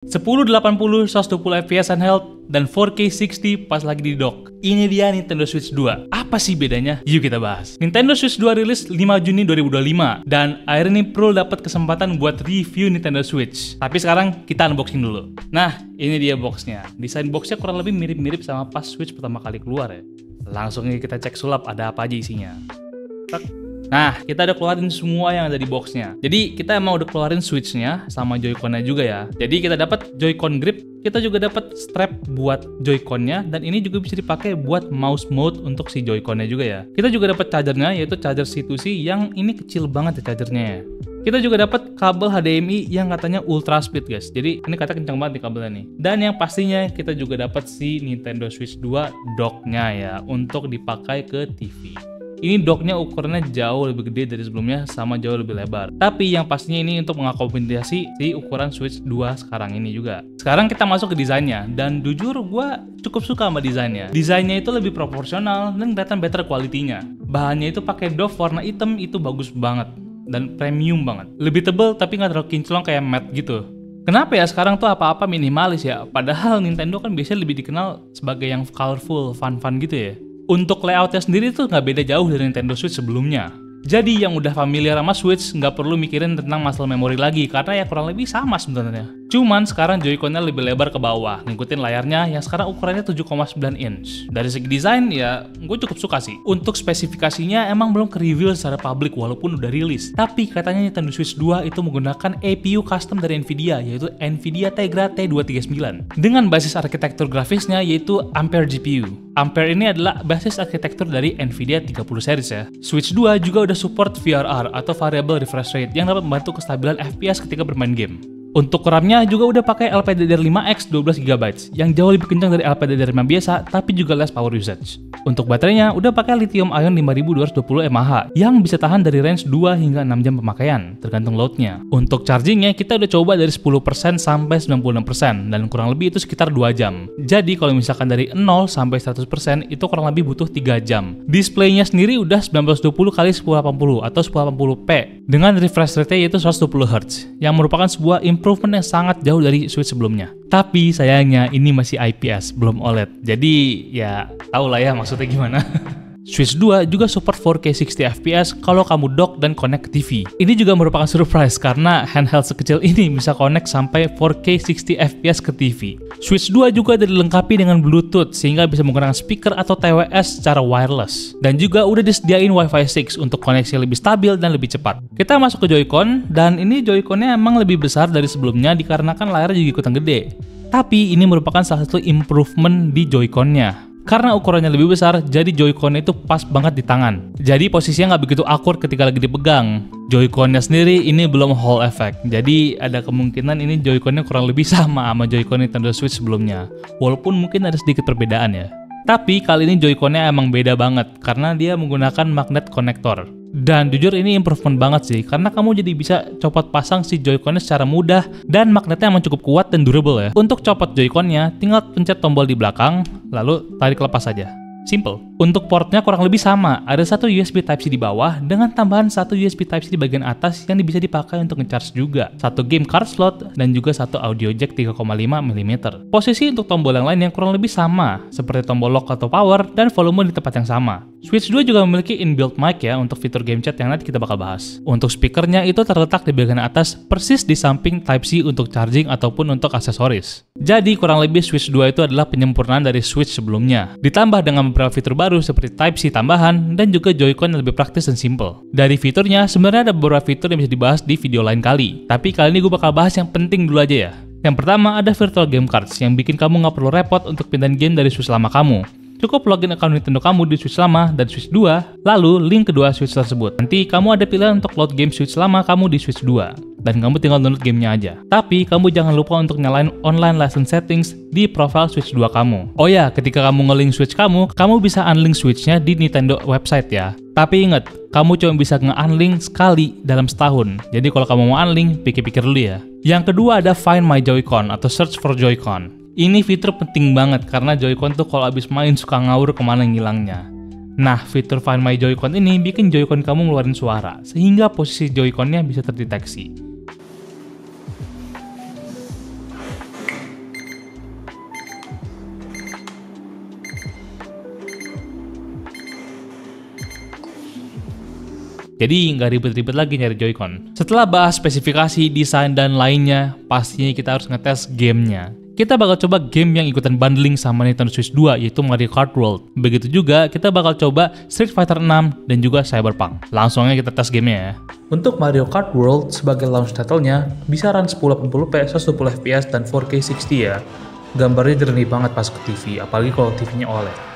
1080 120 fps handheld dan 4K 60 pas lagi di dock. Ini dia Nintendo Switch 2. Apa sih bedanya? Yuk kita bahas. Nintendo Switch 2 rilis 5 Juni 2025 dan akhirnya nih Pro dapat kesempatan buat review Nintendo Switch. Tapi sekarang kita unboxing dulu. Nah, ini dia boxnya. Desain boxnya kurang lebih mirip-mirip sama pas Switch pertama kali keluar ya. Langsung kita cek sulap ada apa aja isinya. Nah, kita udah keluarin semua yang ada di boxnya. Jadi kita emang udah keluarin switchnya sama Joy-Con-nya juga ya. Jadi kita dapat Joy-Con grip, kita juga dapat strap buat Joy-Con-nya, dan ini juga bisa dipakai buat mouse mode untuk si Joy-Con-nya juga ya. Kita juga dapat chargernya, yaitu charger C2C yang ini kecil banget ya chargernya ya. Kita juga dapat kabel HDMI yang katanya ultra speed guys. Jadi ini katanya kencang banget nih kabelnya nih. Dan yang pastinya kita juga dapat si Nintendo Switch 2 docknya ya untuk dipakai ke TV. Ini docknya ukurannya jauh lebih gede dari sebelumnya sama jauh lebih lebar. Tapi yang pastinya ini untuk mengakomodasi si ukuran Switch 2 sekarang ini juga. Sekarang kita masuk ke desainnya, dan jujur gue cukup suka sama desainnya. Desainnya itu lebih proporsional dan kelihatan better quality-nya. Bahannya itu pakai doff warna hitam, itu bagus banget dan premium banget. Lebih tebal tapi nggak terlalu kinclong kayak matte gitu. Kenapa ya sekarang tuh apa-apa minimalis ya? Padahal Nintendo kan biasanya lebih dikenal sebagai yang colorful, fun-fun gitu ya. Untuk layoutnya sendiri tuh nggak beda jauh dari Nintendo Switch sebelumnya. Jadi yang udah familiar sama Switch nggak perlu mikirin tentang masalah memori lagi, karena ya kurang lebih sama sebenarnya. Cuman sekarang Joy-Con-nya lebih lebar ke bawah, ngikutin layarnya yang sekarang ukurannya 7,9 inch. Dari segi desain ya gue cukup suka sih. Untuk spesifikasinya emang belum ke-reveal secara publik walaupun udah rilis. Tapi katanya Nintendo Switch 2 itu menggunakan APU custom dari Nvidia, yaitu Nvidia Tegra T239. Dengan basis arsitektur grafisnya yaitu Ampere GPU. Ampere ini adalah basis arsitektur dari Nvidia 30 series ya. Switch 2 juga udah support VRR atau Variable Refresh Rate yang dapat membantu kestabilan FPS ketika bermain game. Untuk RAM-nya juga udah pakai LPDDR5X 12GB yang jauh lebih kencang dari LPDDR5 biasa tapi juga less power usage. Untuk baterainya udah pakai lithium ion 5220 mAh yang bisa tahan dari range 2 hingga 6 jam pemakaian tergantung loadnya. Untuk chargingnya kita udah coba dari 10% sampai 96% dan kurang lebih itu sekitar 2 jam. Jadi kalau misalkan dari 0 sampai 100% itu kurang lebih butuh 3 jam. Displaynya sendiri udah 1920x1080 atau 1080p dengan refresh rate yaitu 120Hz yang merupakan sebuah improvement yang sangat jauh dari Switch sebelumnya. Tapi sayangnya ini masih IPS, belum OLED. Jadi ya tau lah ya maksudnya gimana. Switch 2 juga support 4K 60 fps kalau kamu dock dan connect ke TV. Ini juga merupakan surprise karena handheld sekecil ini bisa connect sampai 4K 60 fps ke TV. Switch 2 juga dilengkapi dengan Bluetooth sehingga bisa menggunakan speaker atau TWS secara wireless. Dan juga udah disediain Wi-Fi 6 untuk koneksi lebih stabil dan lebih cepat. Kita masuk ke Joy-Con, dan ini Joy-Con-nya emang lebih besar dari sebelumnya dikarenakan layarnya juga ikutan gede. Tapi ini merupakan salah satu improvement di Joy-Con-nya. Karena ukurannya lebih besar, jadi Joy-Con itu pas banget di tangan. Jadi posisinya nggak begitu awkward ketika lagi dipegang. Joy-Con-nya sendiri ini belum Hall effect. Jadi ada kemungkinan ini Joy-Con-nya kurang lebih sama Joy-Con Nintendo Switch sebelumnya. Walaupun mungkin ada sedikit perbedaan ya. Tapi kali ini Joy-Con-nya emang beda banget karena dia menggunakan magnet konektor. Dan jujur ini improvement banget sih, karena kamu jadi bisa copot pasang si Joy-Con-nya secara mudah dan magnetnya emang cukup kuat dan durable ya. Untuk copot Joy-Con-nya, tinggal pencet tombol di belakang, lalu tarik lepas saja. Simple. Untuk portnya kurang lebih sama, ada satu USB Type-C di bawah dengan tambahan satu USB Type-C di bagian atas yang bisa dipakai untuk nge-charge juga, satu game card slot, dan juga satu audio jack 3,5mm. Posisi untuk tombol yang lain yang kurang lebih sama, seperti tombol lock atau power, dan volume di tempat yang sama. Switch 2 juga memiliki inbuilt mic ya untuk fitur game chat yang nanti kita bakal bahas. Untuk speakernya itu terletak di bagian atas persis di samping Type-C untuk charging ataupun untuk aksesoris. Jadi kurang lebih Switch 2 itu adalah penyempurnaan dari Switch sebelumnya. Ditambah dengan beberapa fitur baru seperti Type-C tambahan dan juga Joy-Con yang lebih praktis dan simple. Dari fiturnya sebenarnya ada beberapa fitur yang bisa dibahas di video lain kali. Tapi kali ini gue bakal bahas yang penting dulu aja ya. Yang pertama ada virtual game cards yang bikin kamu nggak perlu repot untuk pindahin game dari Switch lama kamu. Cukup login account Nintendo kamu di Switch lama dan Switch 2, lalu link kedua Switch tersebut. Nanti kamu ada pilihan untuk load game Switch lama kamu di Switch 2, dan kamu tinggal download gamenya aja. Tapi kamu jangan lupa untuk nyalain online license settings di profile Switch 2 kamu. Oh ya, ketika kamu nge-link Switch kamu bisa unlink Switch-nya di Nintendo website ya. Tapi ingat, kamu cuma bisa nge-unlink sekali dalam setahun. Jadi kalau kamu mau unlink, pikir-pikir dulu ya. Yang kedua ada Find My Joy-Con atau Search for Joy-Con. Ini fitur penting banget karena Joy-Con tuh kalau abis main suka ngawur kemana ngilangnya. Nah, fitur Find My Joy-Con ini bikin Joy-Con kamu ngeluarin suara, sehingga posisi Joy-Con-nya bisa terdeteksi. Jadi nggak ribet-ribet lagi nyari Joy-Con. Setelah bahas spesifikasi, desain, dan lainnya, pastinya kita harus ngetes gamenya. Kita bakal coba game yang ikutan bundling sama Nintendo Switch 2 yaitu Mario Kart World. Begitu juga kita bakal coba Street Fighter 6 dan juga Cyberpunk. Langsung aja kita tes gamenya ya. Untuk Mario Kart World sebagai launch title-nya bisa run 1080p, 120 fps, dan 4K 60 ya. Gambarnya jernih banget pas ke TV, apalagi kalau TV-nya OLED.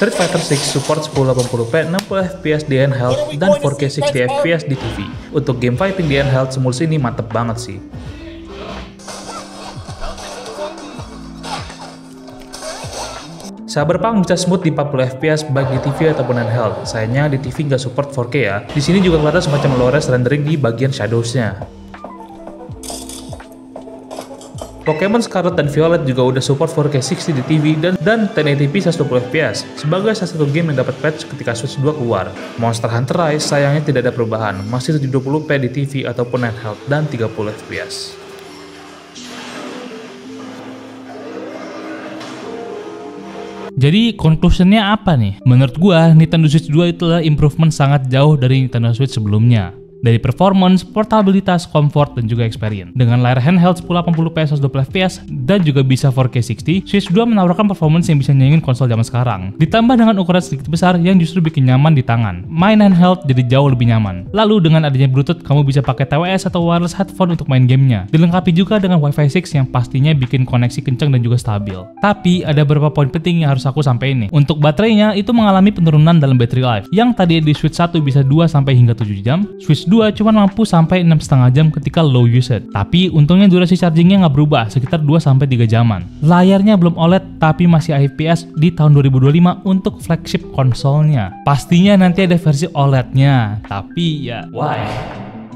Street Fighter 6 support 1080p, 60 fps di handheld, dan 4K 60 fps di TV. Untuk game fighting di handheld semulus ini mantep banget sih. Cyberpunk bisa smooth di 40 fps baik di TV ataupun handheld. Sayangnya di TV nggak support 4K ya. Di sini juga kelihatan semacam low-res rendering di bagian shadows-nya. Pokemon Scarlet dan Violet juga udah support 4K 60 di TV dan 1080p 120 fps sebagai salah satu game yang dapat patch ketika Switch 2 keluar. Monster Hunter Rise sayangnya tidak ada perubahan, masih 720p di TV ataupun handheld dan 30 fps. Jadi conclusionnya apa nih? Menurut gua, Nintendo Switch 2 itulah improvement sangat jauh dari Nintendo Switch sebelumnya. Dari performance, portabilitas, comfort, dan juga experience. Dengan layar handheld 1080p 120 fps dan juga bisa 4K 60, Switch 2 menawarkan performance yang bisa nyaingin konsol zaman sekarang. Ditambah dengan ukuran sedikit besar yang justru bikin nyaman di tangan. Main handheld jadi jauh lebih nyaman. Lalu dengan adanya Bluetooth, kamu bisa pakai TWS atau wireless headphone untuk main gamenya. Dilengkapi juga dengan Wi-Fi 6 yang pastinya bikin koneksi kencang dan juga stabil. Tapi ada beberapa poin penting yang harus aku sampaikan nih. Untuk baterainya itu mengalami penurunan dalam battery life. Yang tadi di Switch 1 bisa 2 sampai hingga 7 jam, Switch 2 cuma mampu sampai 6,5 jam ketika low usage. Tapi untungnya durasi chargingnya nggak berubah, sekitar 2 sampai 3 jaman. Layarnya belum OLED tapi masih IPS di tahun 2025 untuk flagship konsolnya. Pastinya nanti ada versi OLED-nya, tapi ya why?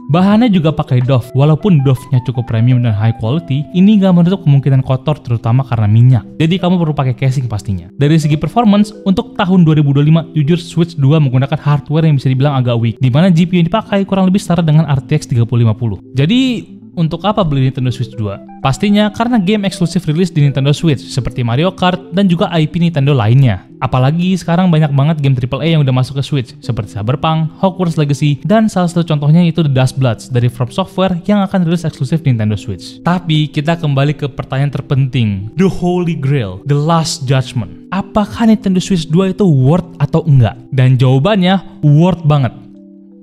Bahannya juga pakai doff, walaupun doffnya cukup premium dan high quality, ini nggak menutup kemungkinan kotor terutama karena minyak. Jadi kamu perlu pakai casing pastinya. Dari segi performance, untuk tahun 2025, jujur Switch 2 menggunakan hardware yang bisa dibilang agak weak, dimana GPU yang dipakai kurang lebih setara dengan RTX 3050. Jadi, untuk apa beli Nintendo Switch 2? Pastinya karena game eksklusif rilis di Nintendo Switch seperti Mario Kart dan juga IP Nintendo lainnya. Apalagi sekarang banyak banget game AAA yang udah masuk ke Switch seperti Cyberpunk, Hogwarts Legacy, dan salah satu contohnya itu The Dust Bloods dari From Software yang akan rilis eksklusif Nintendo Switch. Tapi kita kembali ke pertanyaan terpenting, The Holy Grail, The Last Judgment. Apakah Nintendo Switch 2 itu worth atau enggak? Dan jawabannya worth banget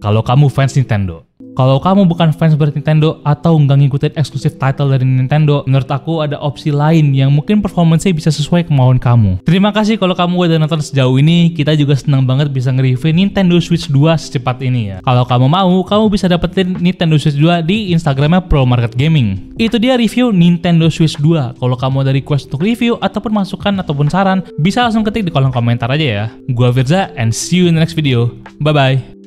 kalau kamu fans Nintendo. Kalau kamu bukan fans berat Nintendo atau nggak ngikutin eksklusif title dari Nintendo, menurut aku ada opsi lain yang mungkin performance-nya bisa sesuai kemauan kamu. Terima kasih kalau kamu udah nonton sejauh ini, kita juga senang banget bisa nge-review Nintendo Switch 2 secepat ini ya. Kalau kamu mau, kamu bisa dapetin Nintendo Switch 2 di Instagramnya Pro Market Gaming. Itu dia review Nintendo Switch 2. Kalau kamu ada request untuk review ataupun masukan ataupun saran, bisa langsung ketik di kolom komentar aja ya. Gua Firza and see you in the next video. Bye-bye.